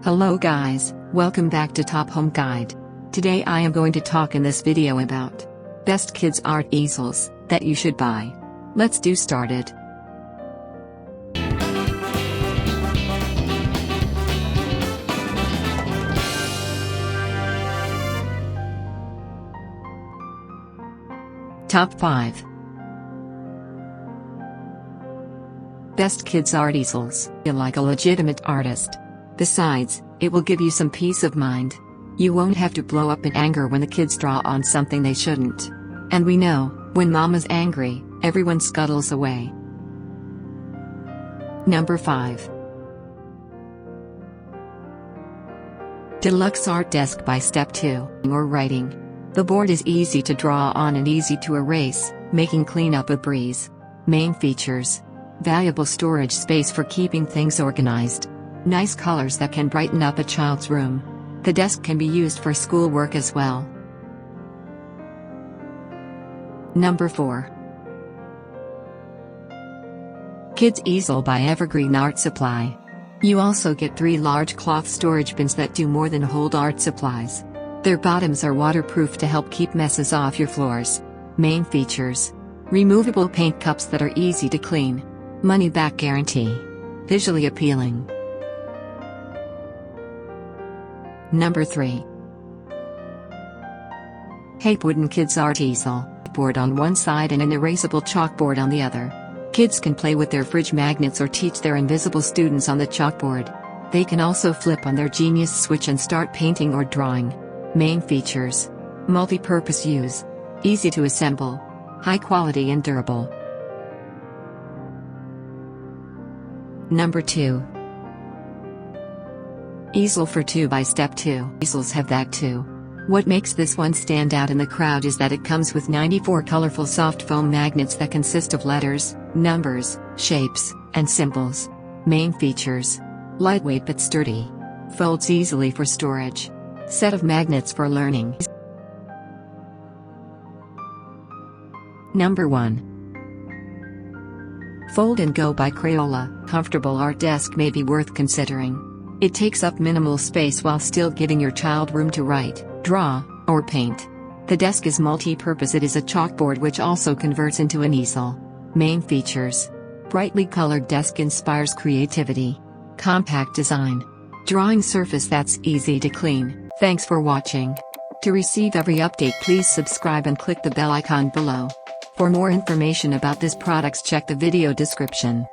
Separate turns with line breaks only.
Hello guys, welcome back to Top Home Guide. Today I am going to talk in this video about best kids art easels that you should buy. Let's do started. Top 5 Best Kids Art Easels. Feel like a legitimate artist. Besides, it will give you some peace of mind. You won't have to blow up in anger when the kids draw on something they shouldn't. And we know, when mama's angry, everyone scuttles away. Number 5 Deluxe Art Desk by Step 2 or Writing. The board is easy to draw on and easy to erase, making cleanup a breeze. Main features: valuable storage space for keeping things organized. Nice colors that can brighten up a child's room. The desk can be used for schoolwork as well. Number 4 Kids Easel by Evergreen Art Supply. You also get 3 large cloth storage bins that do more than hold art supplies. Their bottoms are waterproof to help keep messes off your floors. Main features: removable paint cups that are easy to clean. Money-back guarantee. Visually appealing. Number 3 Hape Wooden Kids Art Easel. Board on one side and an erasable chalkboard on the other. Kids can play with their fridge magnets or teach their invisible students on the chalkboard. They can also flip on their Genius switch and start painting or drawing. Main features: multi-purpose use. Easy to assemble. High quality and durable. Number 2 Easel for 2 by Step 2. Easels have that too. What makes this one stand out in the crowd is that it comes with 94 colorful soft foam magnets that consist of letters, numbers, shapes, and symbols. Main features: lightweight but sturdy. Folds easily for storage. Set of magnets for learning. Number 1 Fold and Go by Crayola. Comfortable art desk may be worth considering. It takes up minimal space while still giving your child room to write, draw, or paint. The desk is multi-purpose. It is a chalkboard which also converts into an easel. Main features: brightly colored desk inspires creativity. Compact design. Drawing surface that's easy to clean. Thanks for watching. To receive every update, please subscribe and click the bell icon below. For more information about this products, check the video description.